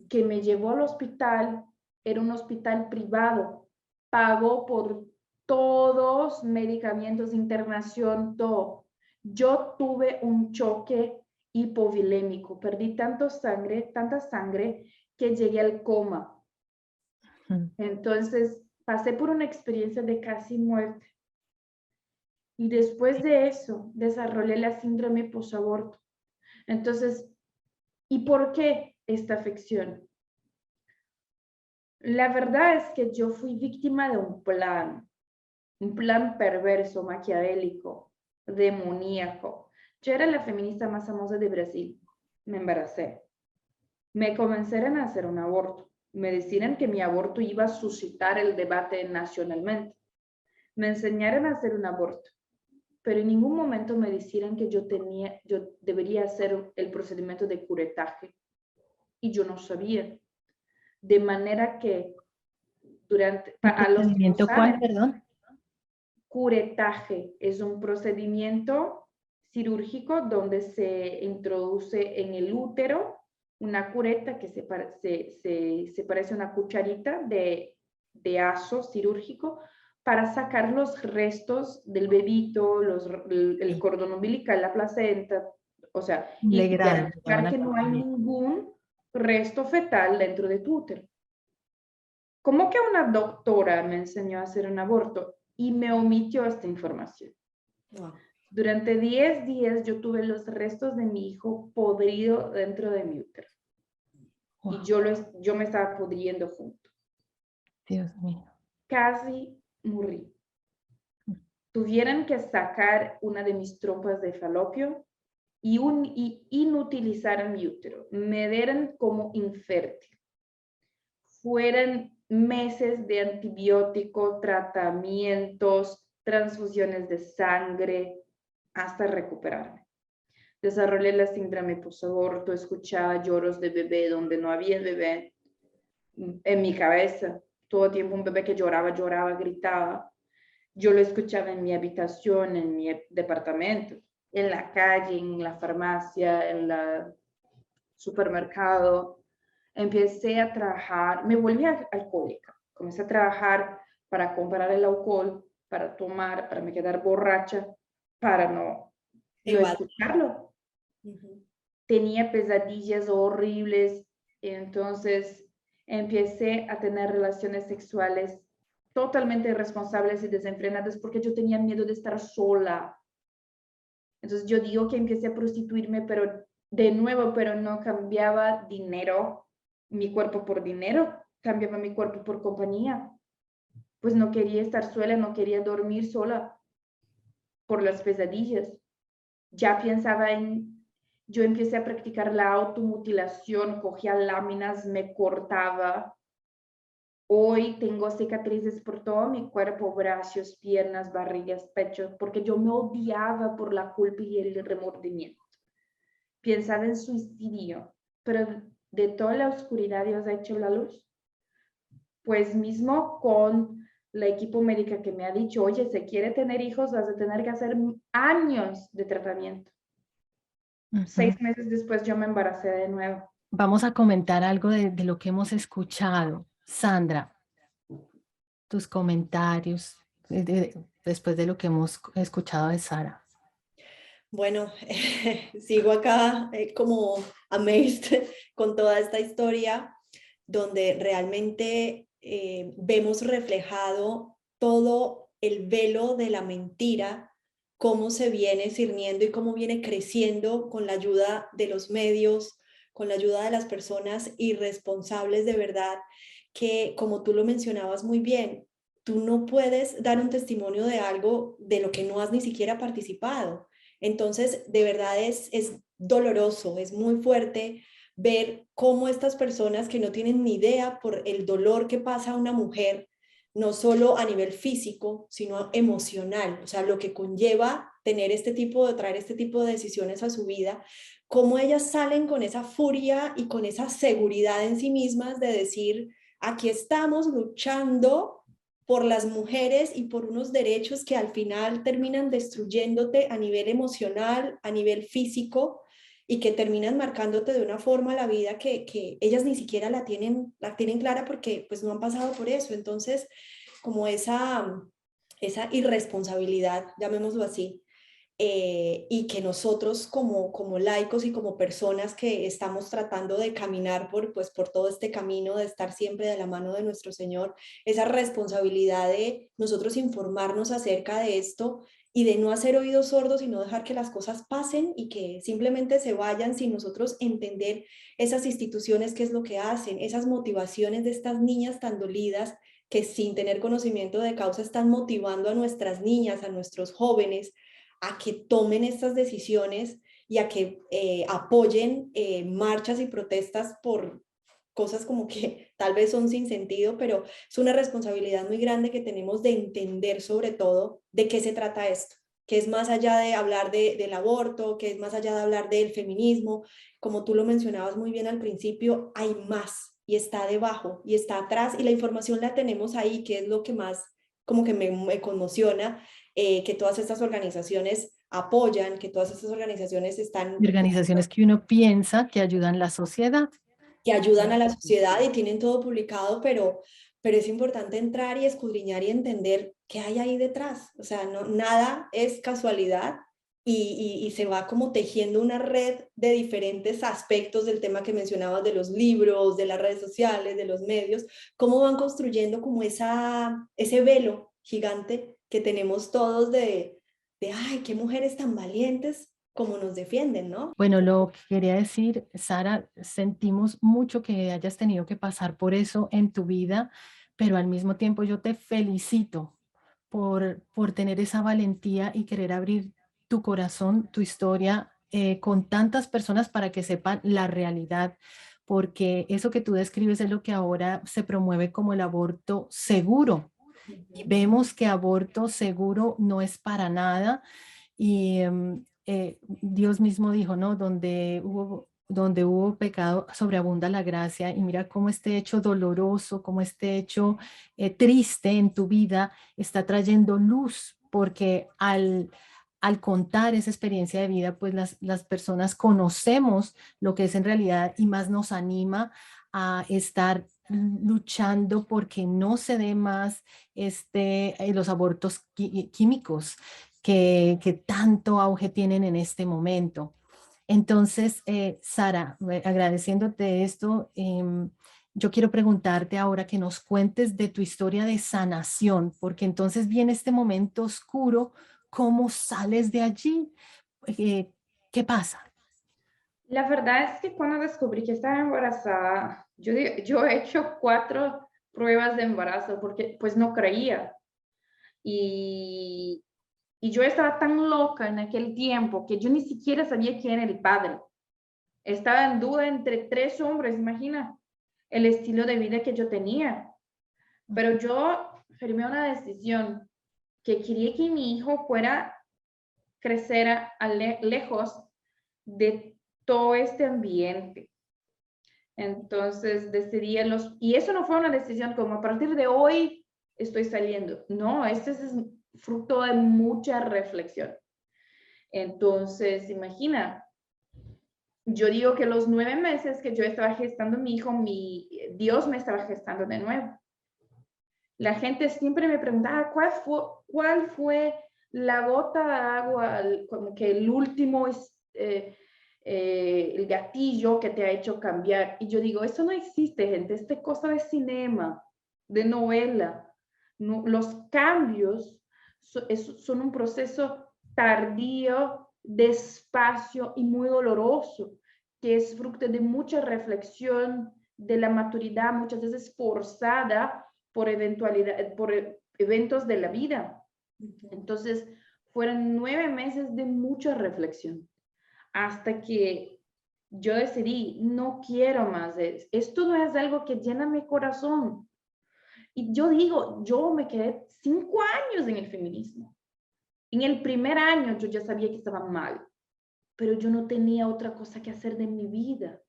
[SPEAKER 3] que me llevó al hospital. Era un hospital privado. Pagó por todos medicamentos, internación, todo. Yo tuve un choque hipovolémico. Perdí tanta sangre, que llegué al coma. Entonces, pasé por una experiencia de casi muerte. Y después de eso, desarrollé la síndrome posaborto. Entonces, ¿y por qué esta afección? La verdad es que yo fui víctima de un plan perverso, maquiavélico, demoníaco. Yo era la feminista más famosa de Brasil. Me embaracé. Me comenzaron a hacer un aborto. Me decían que mi aborto iba a suscitar el debate nacionalmente. Me enseñaron a hacer un aborto, pero en ningún momento me decían que yo debería hacer el procedimiento de curetaje. Y yo no sabía. De manera que
[SPEAKER 1] ¿El
[SPEAKER 3] a los que no
[SPEAKER 1] procedimiento cuál,
[SPEAKER 3] saben,
[SPEAKER 1] perdón?
[SPEAKER 3] curetaje es un procedimiento quirúrgico donde se introduce en el útero una cureta que se parece a una cucharita de aso quirúrgico para sacar los restos del bebito, el cordón umbilical, la placenta, o sea, y
[SPEAKER 1] Legrado, lo llaman
[SPEAKER 3] verificar que
[SPEAKER 1] acá
[SPEAKER 3] no hay
[SPEAKER 1] también.
[SPEAKER 3] ningún resto fetal dentro de tu útero. ¿Cómo que una doctora me enseñó a hacer un aborto y me omitió esta información?
[SPEAKER 2] Wow.
[SPEAKER 3] Durante 10 días yo tuve los restos de mi hijo podrido dentro de mi útero.
[SPEAKER 1] Wow.
[SPEAKER 3] Y yo me estaba pudriendo junto.
[SPEAKER 1] Dios mío.
[SPEAKER 3] Casi morí. Tuvieron que sacar una de mis trompas de falopio y inutilizar mi útero. Me dieron como infértil. Fueron meses de antibiótico, tratamientos, transfusiones de sangre, hasta recuperarme. Desarrollé la síndrome posaborto, escuchaba lloros de bebé donde no había bebé en mi cabeza. Todo el tiempo un bebé que lloraba, gritaba. Yo lo escuchaba en mi habitación, en mi departamento, en la calle, en la farmacia, en el supermercado. Empecé a trabajar, me volví alcohólica. Comencé a trabajar para comprar el alcohol, para tomar, para me quedar borracha, para no escucharlo. Tenía pesadillas horribles, entonces empecé a tener relaciones sexuales totalmente irresponsables y desenfrenadas porque yo tenía miedo de estar sola. Entonces yo digo que empecé a prostituirme, pero de nuevo, pero no cambiaba dinero, mi cuerpo por dinero, cambiaba mi cuerpo por compañía. Pues no quería estar sola, no quería dormir sola por las pesadillas. Ya pensaba yo empecé a practicar la automutilación, cogía láminas, me cortaba. Hoy tengo cicatrices por todo mi cuerpo, brazos, piernas, barrigas, pecho, porque yo me odiaba por la culpa y el remordimiento. Pensaba en suicidio, pero de toda la oscuridad Dios ha hecho la luz. Pues mismo con la equipo médica que me ha dicho, oye, si quiere tener hijos, vas a tener que hacer años de tratamiento. 6 meses después yo me embaracé de nuevo.
[SPEAKER 1] Vamos a comentar algo de lo que hemos escuchado. Sandra, tus comentarios después de lo que hemos escuchado de Sara.
[SPEAKER 2] Bueno, sigo acá como amazed con toda esta historia donde realmente vemos reflejado todo el velo de la mentira, cómo se viene cirniendo y cómo viene creciendo con la ayuda de los medios, con la ayuda de las personas irresponsables de verdad, que como tú lo mencionabas muy bien, tú no puedes dar un testimonio de algo de lo que no has ni siquiera participado. Entonces, de verdad es doloroso, es muy fuerte ver cómo estas personas que no tienen ni idea por el dolor que pasa a una mujer, no solo a nivel físico, sino emocional, o sea, lo que conlleva traer este tipo de decisiones a su vida, cómo ellas salen con esa furia y con esa seguridad en sí mismas de decir, aquí estamos luchando por las mujeres y por unos derechos que al final terminan destruyéndote a nivel emocional, a nivel físico, y que terminan marcándote de una forma la vida que ellas ni siquiera la tienen clara porque pues no han pasado por eso. Entonces, como esa irresponsabilidad, llamémoslo así, y que nosotros como laicos y como personas que estamos tratando de caminar por todo este camino, de estar siempre de la mano de nuestro Señor, esa responsabilidad de nosotros informarnos acerca de esto y de no hacer oídos sordos y no dejar que las cosas pasen y que simplemente se vayan sin nosotros entender esas instituciones, qué es lo que hacen, esas motivaciones de estas niñas tan dolidas que sin tener conocimiento de causa están motivando a nuestras niñas, a nuestros jóvenes, a que tomen estas decisiones y a que apoyen marchas y protestas por cosas como que tal vez son sin sentido, pero es una responsabilidad muy grande que tenemos de entender sobre todo de qué se trata esto, que es más allá de hablar del aborto, que es más allá de hablar del feminismo, como tú lo mencionabas muy bien al principio, hay más y está debajo y está atrás y la información la tenemos ahí, que es lo que más como que me conmociona, que todas estas organizaciones apoyan, que todas estas organizaciones están...
[SPEAKER 1] Organizaciones que uno piensa que ayudan a la sociedad.
[SPEAKER 2] Que ayudan a la sociedad y tienen todo publicado, pero es importante entrar y escudriñar y entender qué hay ahí detrás. O sea, no, nada es casualidad y se va como tejiendo una red de diferentes aspectos del tema que mencionabas, de los libros, de las redes sociales, de los medios, cómo van construyendo como ese velo gigante que tenemos todos ay, qué mujeres tan valientes como nos defienden, ¿no?
[SPEAKER 1] Bueno, lo que quería decir, Sara, sentimos mucho que hayas tenido que pasar por eso en tu vida, pero al mismo tiempo yo te felicito por tener esa valentía y querer abrir tu corazón, tu historia con tantas personas para que sepan la realidad, porque eso que tú describes es lo que ahora se promueve como el aborto seguro. Y vemos que aborto seguro no es para nada y Dios mismo dijo, ¿no? Donde hubo donde hubo pecado, sobreabunda la gracia. Y mira cómo este hecho doloroso, cómo este hecho triste en tu vida está trayendo luz, porque al contar esa experiencia de vida, pues las personas conocemos lo que es en realidad y más nos anima a estar luchando porque no se dé más los abortos químicos que tanto auge tienen en este momento. Entonces, Sara, agradeciéndote esto, yo quiero preguntarte ahora que nos cuentes de tu historia de sanación, porque entonces viene este momento oscuro, ¿cómo sales de allí? Eh, ¿Qué pasa?
[SPEAKER 3] La verdad es que cuando descubrí que estaba embarazada, yo he hecho 4 pruebas de embarazo porque pues no creía. Y, y yo estaba tan loca en aquel tiempo que yo ni siquiera sabía quién era el padre. Estaba en duda entre 3 hombres, imagina el estilo de vida que yo tenía. Pero yo firmé una decisión que quería que mi hijo fuera crecer lejos de todo este ambiente. Entonces decidí y eso no fue una decisión como a partir de hoy estoy saliendo. No, este es fruto de mucha reflexión. Entonces, imagina, yo digo que los 9 meses que yo estaba gestando mi hijo, Dios me estaba gestando de nuevo. La gente siempre me preguntaba, ¿cuál fue la gota de agua, como que el último el gatillo que te ha hecho cambiar? Y yo digo, eso no existe, gente, es cosa de cinema, de novela. No, los cambios son un proceso tardío, despacio y muy doloroso, que es fruto de mucha reflexión, de la maturidad, muchas veces forzada por eventos de la vida. Entonces, fueron 9 meses de mucha reflexión hasta que yo decidí, no quiero más de esto. Esto no es algo que llena mi corazón. Y yo digo, yo me quedé 5 años en el feminismo. En el primer año yo ya sabía que estaba mal, pero yo no tenía otra cosa que hacer de mi vida.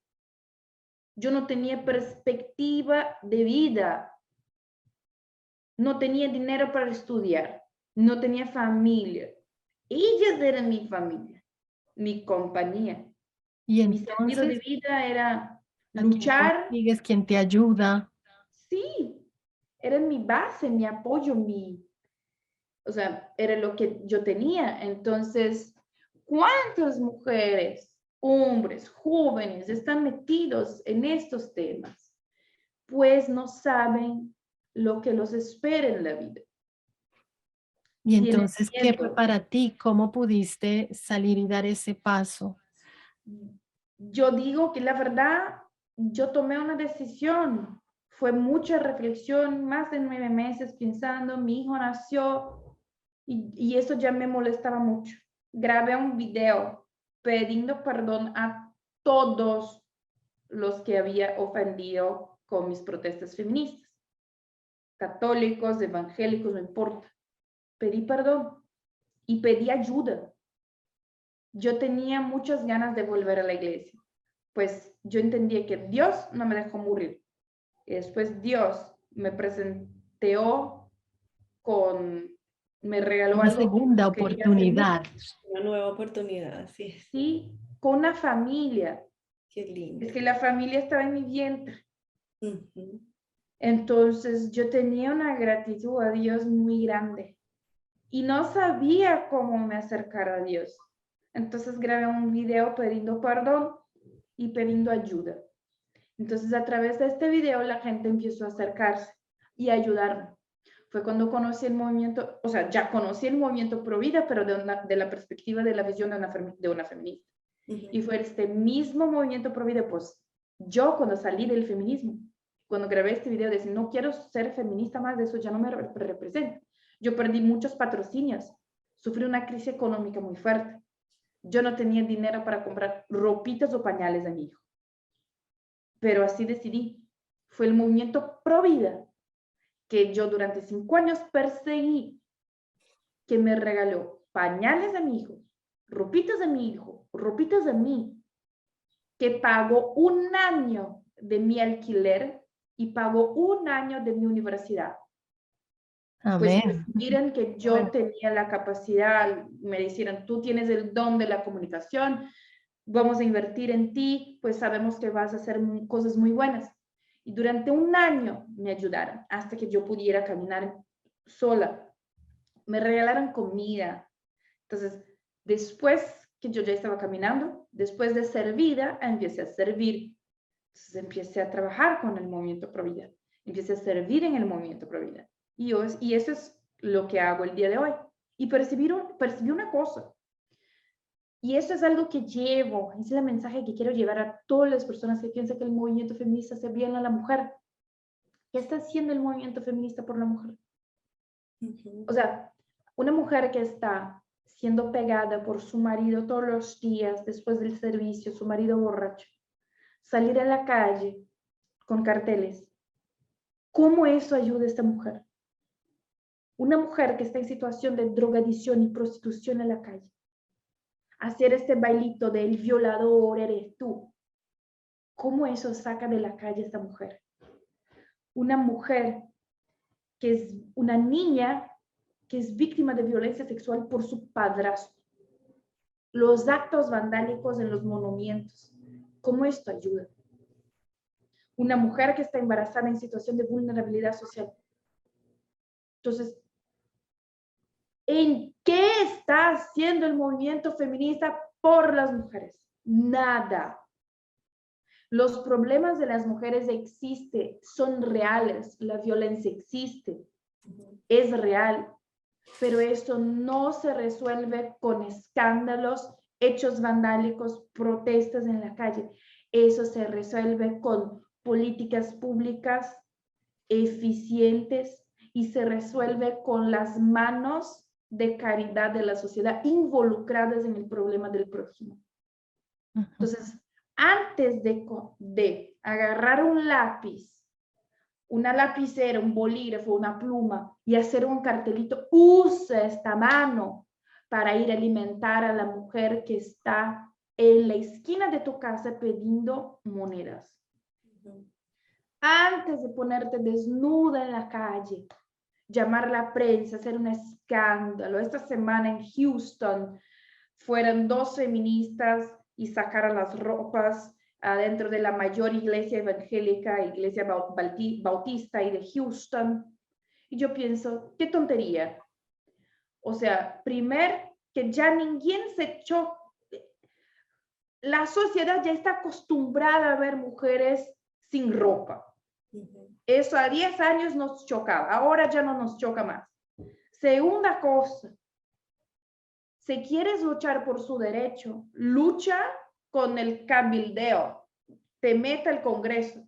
[SPEAKER 3] Yo no tenía perspectiva de vida. No tenía dinero para estudiar, no tenía familia. Ellas eran mi familia, mi compañía.
[SPEAKER 1] Y
[SPEAKER 3] Mi sentido de
[SPEAKER 1] entonces,
[SPEAKER 3] vida era
[SPEAKER 1] ¿a quién
[SPEAKER 3] luchar.
[SPEAKER 1] consigues? ¿Quién te ayuda?
[SPEAKER 3] Sí, eran mi base, mi apoyo, o sea, era lo que yo tenía. Entonces, ¿cuántas mujeres, hombres, jóvenes están metidos en estos temas? Pues no saben lo que los espera en la vida.
[SPEAKER 1] Y
[SPEAKER 3] Tienen
[SPEAKER 1] entonces, ¿qué fue
[SPEAKER 3] miedo.
[SPEAKER 1] para ti? ¿Cómo pudiste salir y dar ese paso?
[SPEAKER 3] Yo digo que la verdad, yo tomé una decisión. Fue mucha reflexión, más de 9 meses pensando, mi hijo nació y eso ya me molestaba mucho. Grabé un video pidiendo perdón a todos los que había ofendido con mis protestas feministas, católicos, evangélicos, no importa. Pedí perdón y pedí ayuda. Yo tenía muchas ganas de volver a la iglesia, pues yo entendía que Dios no me dejó morir. Y después Dios me presentó me regaló
[SPEAKER 1] Una
[SPEAKER 3] algo que
[SPEAKER 1] segunda
[SPEAKER 3] yo quería hacer mucho,
[SPEAKER 1] oportunidad.
[SPEAKER 2] Una nueva oportunidad, así es.
[SPEAKER 3] sí, con una familia.
[SPEAKER 2] Qué lindo.
[SPEAKER 3] Es que la familia estaba en mi vientre.
[SPEAKER 2] Ujú.
[SPEAKER 3] Entonces yo tenía una gratitud a Dios muy grande y no sabía cómo me acercar a Dios. Entonces grabé un video pidiendo perdón y pidiendo ayuda. Entonces, a través de este video, la gente empezó a acercarse y a ayudarme. Fue cuando conocí el movimiento, o sea, ya conocí el movimiento Pro Vida, pero de la perspectiva de la visión de una feminista. Y fue este mismo movimiento Pro Vida, pues yo cuando salí del feminismo, cuando grabé este video, decía, no quiero ser feminista más, de eso ya no me representa. Yo perdí muchos patrocinios, sufrí una crisis económica muy fuerte. Yo no tenía dinero para comprar ropitas o pañales a mi hijo. Pero así decidí. Fue el movimiento Pro Vida que yo durante 5 años perseguí, que me regaló pañales a mi hijo, ropitas de mi hijo, ropitas de mí. que pagó un año de mi alquiler y pagó un año de mi universidad. Pues
[SPEAKER 1] Amén.
[SPEAKER 3] miren que yo tenía la capacidad, me dijeron, tú tienes el don de la comunicación, vamos a invertir en ti, pues sabemos que vas a hacer cosas muy buenas. Y durante un año me ayudaron hasta que yo pudiera caminar sola. Me regalaron comida. Entonces, después que yo ya estaba caminando, después de servida, empecé a servir. Entonces, empecé a trabajar con el Movimiento Provida. Empecé a servir en el Movimiento Provida. Y eso es lo que hago el día de hoy. Y percibí una cosa. Y eso es algo que llevo, es el mensaje que quiero llevar a todas las personas que piensan que el movimiento feminista hace bien a la mujer. ¿Qué está haciendo el movimiento feminista por la mujer? O sea, una mujer que está siendo pegada por su marido todos los días después del servicio, su marido borracho, salir a la calle con carteles. ¿Cómo eso ayuda a esta mujer? Una mujer que está en situación de drogadicción y prostitución en la calle. Hacer este bailito del violador eres tú. ¿Cómo eso saca de la calle a esta mujer? Una mujer que es una niña que es víctima de violencia sexual por su padrastro. Los actos vandálicos en los monumentos. ¿Cómo esto ayuda? Una mujer que está embarazada en situación de vulnerabilidad social. Entonces, ¿en qué está haciendo el movimiento feminista por las mujeres? Nada. Los problemas de las mujeres existen, son reales, la violencia existe, es real, pero esto no se resuelve con escándalos, hechos vandálicos, protestas en la calle. Eso se resuelve con políticas públicas eficientes y se resuelve con las manos de caridad de la sociedad involucradas en el problema del prójimo. Entonces, antes de agarrar un lápiz, una lapicera, un bolígrafo, una pluma y hacer un cartelito, usa esta mano para ir a alimentar a la mujer que está en la esquina de tu casa pidiendo monedas. Antes de ponerte desnuda en la calle, llamar a la prensa, hacer un escándalo. Esta semana en Houston fueron 2 feministas y sacaron las ropas adentro de la mayor iglesia evangélica, iglesia bautista y de Houston. Y yo pienso, qué tontería. O sea, primero que ya ninguém se choca. La sociedad ya está acostumbrada a ver mujeres sin ropa. Eso a 10 años nos chocaba, ahora ya no nos choca más. Segunda cosa, si quieres luchar por su derecho, lucha con el cabildeo, te meta al Congreso,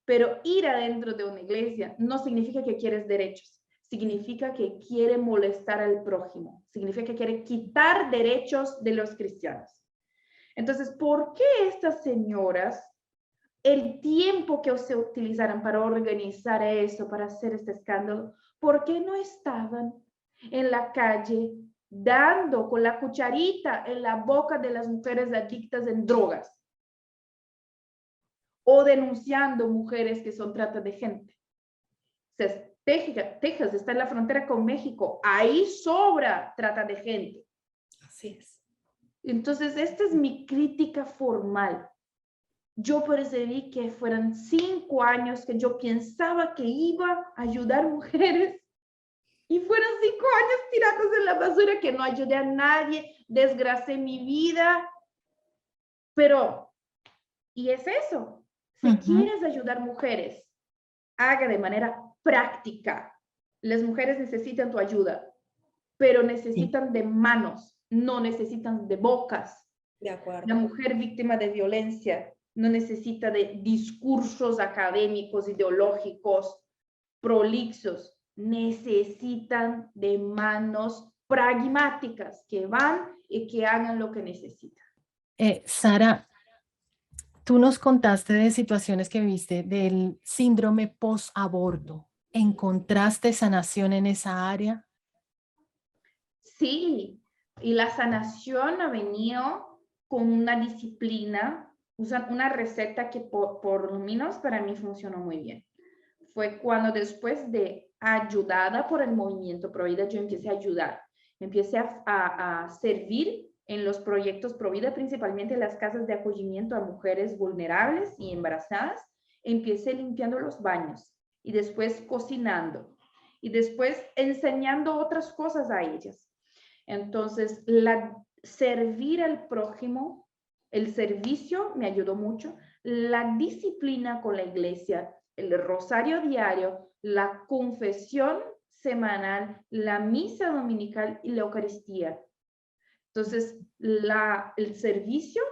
[SPEAKER 3] pero ir adentro de una iglesia no significa que quieres derechos, significa que quiere molestar al prójimo, significa que quiere quitar derechos de los cristianos. Entonces, ¿por qué estas señoras, el tiempo que se utilizaron para organizar eso, para hacer este escándalo, por qué no estaban en la calle dando con la cucharita en la boca de las mujeres adictas en drogas? O denunciando mujeres que son trata de gente. O sea, Texas está en la frontera con México, ahí sobra trata de gente.
[SPEAKER 2] Así es.
[SPEAKER 3] Entonces, esta es mi crítica formal. Yo percibí que fueron 5 años que yo pensaba que iba a ayudar mujeres y fueron 5 años tirados en la basura que no ayudé a nadie, desgracié mi vida. Pero, y es eso. Si quieres ayudar mujeres, haga de manera práctica. Las mujeres necesitan tu ayuda, pero necesitan de manos, no necesitan de bocas.
[SPEAKER 2] De acuerdo.
[SPEAKER 3] La mujer víctima de violencia no necesita de discursos académicos, ideológicos, prolixos. Necesitan de manos pragmáticas que van y que hagan lo que necesitan.
[SPEAKER 1] Sara, tú nos contaste de situaciones que viste del síndrome post-aborto. ¿Encontraste sanación en esa área?
[SPEAKER 3] Sí, y la sanación ha venido con una disciplina usan una receta que por lo menos para mí funcionó muy bien. Fue cuando después de ayudada por el movimiento Provida, yo empecé a ayudar, empecé a servir en los proyectos Provida, principalmente en las casas de acogimiento a mujeres vulnerables y embarazadas. Empecé limpiando los baños y después cocinando y después enseñando otras cosas a ellas. Entonces, servir al prójimo, el servicio me ayudó mucho, la disciplina con la iglesia, el rosario diario, la confesión semanal, la misa dominical y la Eucaristía. Entonces, el servicio,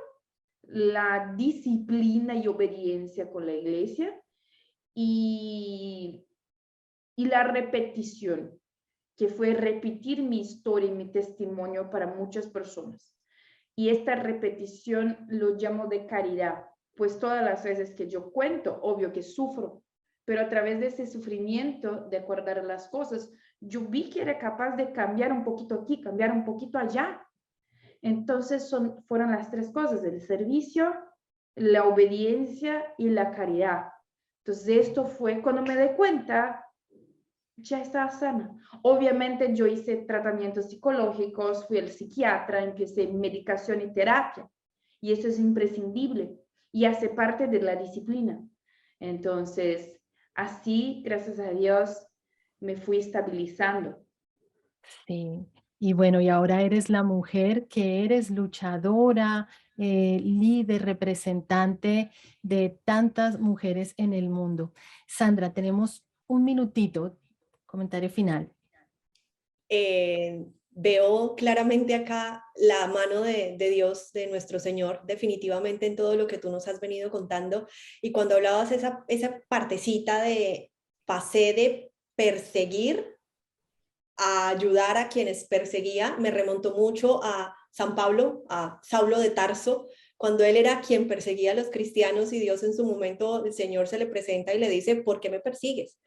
[SPEAKER 3] la disciplina y obediencia con la iglesia y la repetición, que fue repetir mi historia y mi testimonio para muchas personas. Y esta repetición lo llamo de caridad, pues todas las veces que yo cuento, obvio que sufro, pero a través de ese sufrimiento, de acordar las cosas, yo vi que era capaz de cambiar un poquito aquí, cambiar un poquito allá. Entonces fueron las tres cosas, el servicio, la obediencia y la caridad. Entonces esto fue cuando me di cuenta, ya estaba sana. Obviamente yo hice tratamientos psicológicos, fui al psiquiatra, empecé medicación y terapia. Y eso es imprescindible y hace parte de la disciplina. Entonces, así, gracias a Dios, me fui estabilizando.
[SPEAKER 1] Sí. Y bueno, y ahora eres la mujer que eres luchadora, líder, representante de tantas mujeres en el mundo. Sandra, tenemos un minutito, comentario final.
[SPEAKER 2] Veo claramente acá la mano de Dios, de nuestro Señor, definitivamente en todo lo que tú nos has venido contando. Y cuando hablabas esa partecita de pasé de perseguir a ayudar a quienes perseguía, me remontó mucho a San Pablo, a Saulo de Tarso, cuando él era quien perseguía a los cristianos y Dios en su momento, el Señor se le presenta y le dice, ¿por qué me persigues?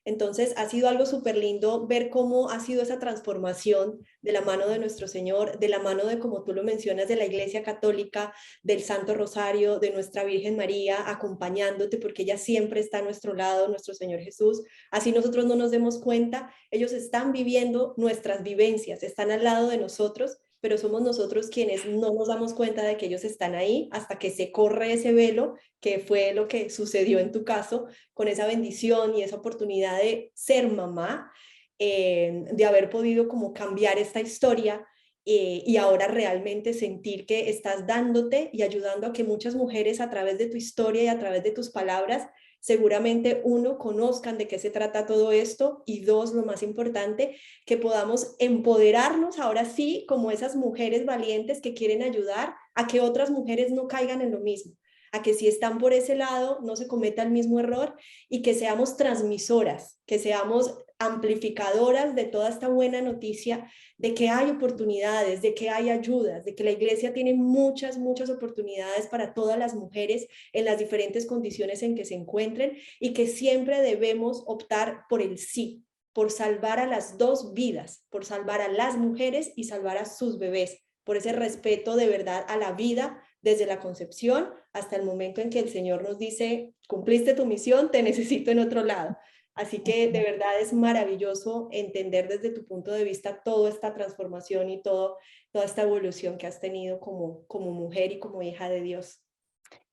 [SPEAKER 2] Entonces ha sido algo súper lindo ver cómo ha sido esa transformación de la mano de nuestro Señor, de la mano de, como tú lo mencionas, de la Iglesia Católica, del Santo Rosario, de nuestra Virgen María, acompañándote, porque ella siempre está a nuestro lado, nuestro Señor Jesús. Así nosotros no nos demos cuenta, ellos están viviendo nuestras vivencias, están al lado de nosotros, pero somos nosotros quienes no nos damos cuenta de que ellos están ahí hasta que se corre ese velo, que fue lo que sucedió en tu caso, con esa bendición y esa oportunidad de ser mamá, de haber podido como cambiar esta historia y ahora realmente sentir que estás dándote y ayudando a que muchas mujeres a través de tu historia y a través de tus palabras, seguramente uno, conozcan de qué se trata todo esto y dos, lo más importante, que podamos empoderarnos ahora sí como esas mujeres valientes que quieren ayudar a que otras mujeres no caigan en lo mismo, a que si están por ese lado no se cometa el mismo error y que seamos transmisoras, que seamos amplificadoras de toda esta buena noticia de que hay oportunidades, de que hay ayudas, de que la iglesia tiene muchas, muchas oportunidades para todas las mujeres en las diferentes condiciones en que se encuentren y que siempre debemos optar por el sí, por salvar a las dos vidas, por salvar a las mujeres y salvar a sus bebés, por ese respeto de verdad a la vida desde la concepción hasta el momento en que el Señor nos dice, cumpliste tu misión, te necesito en otro lado. Así que de verdad es maravilloso entender desde tu punto de vista toda esta transformación y toda esta evolución que has tenido como mujer y como hija de Dios.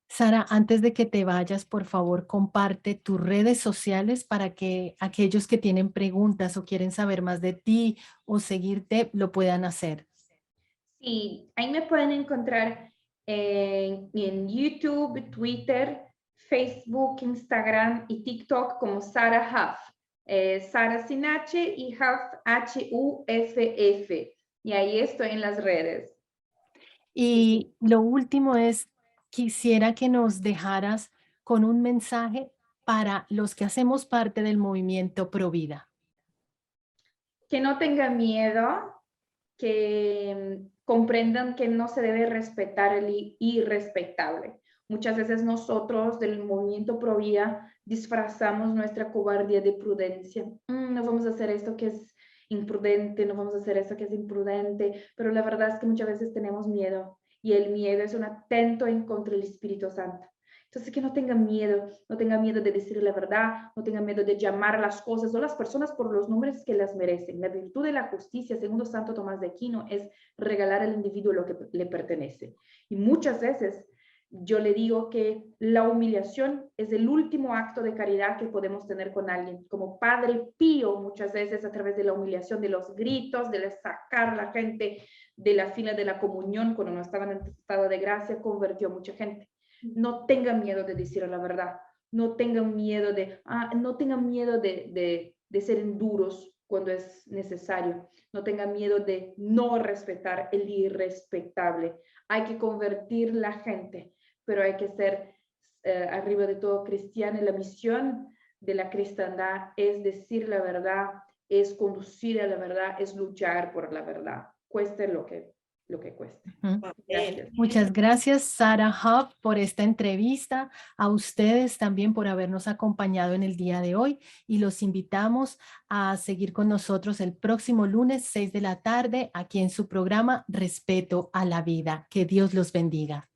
[SPEAKER 1] Sara, antes de que te vayas, por favor, comparte tus redes sociales para que aquellos que tienen preguntas o quieren saber más de ti o seguirte lo puedan hacer.
[SPEAKER 3] Sí, ahí me pueden encontrar en YouTube, Twitter, Facebook, Instagram y TikTok como Sara Huff. Sara sin H y Huff, H-U-F-F. Y ahí estoy en las redes.
[SPEAKER 1] Y lo último es, quisiera que nos dejaras con un mensaje para los que hacemos parte del movimiento Provida.
[SPEAKER 3] Que no tengan miedo, que comprendan que no se debe respetar el irrespetable. Muchas veces nosotros del movimiento Provida disfrazamos nuestra cobardía de prudencia. No vamos a hacer esto que es imprudente, no vamos a hacer esto que es imprudente, pero la verdad es que muchas veces tenemos miedo y el miedo es un atento en contra del Espíritu Santo. Entonces, que no tengan miedo, no tengan miedo de decir la verdad, no tengan miedo de llamar a las cosas o las personas por los nombres que las merecen. La virtud de la justicia, según Santo Tomás de Aquino, es regalar al individuo lo que le pertenece. Y muchas veces yo le digo que la humillación es el último acto de caridad que podemos tener con alguien. Como Padre Pío, muchas veces a través de la humillación, de los gritos, de sacar a la gente de la fila de la comunión cuando no estaban en estado de gracia, convirtió a mucha gente. No tengan miedo de decir la verdad. No tengan miedo de ser duros cuando es necesario. No tengan miedo de no respetar el irrespetable. Hay que convertir la gente, pero hay que ser arriba de todo cristiano. Y la misión de la cristiandad es decir la verdad, es conducir a la verdad, es luchar por la verdad, cueste lo que cueste.
[SPEAKER 2] Gracias.
[SPEAKER 1] Muchas gracias, Sarah Huff, por esta entrevista. A ustedes también por habernos acompañado en el día de hoy y los invitamos a seguir con nosotros el próximo lunes 6 de la tarde aquí en su programa Respeto a la Vida. Que Dios los bendiga.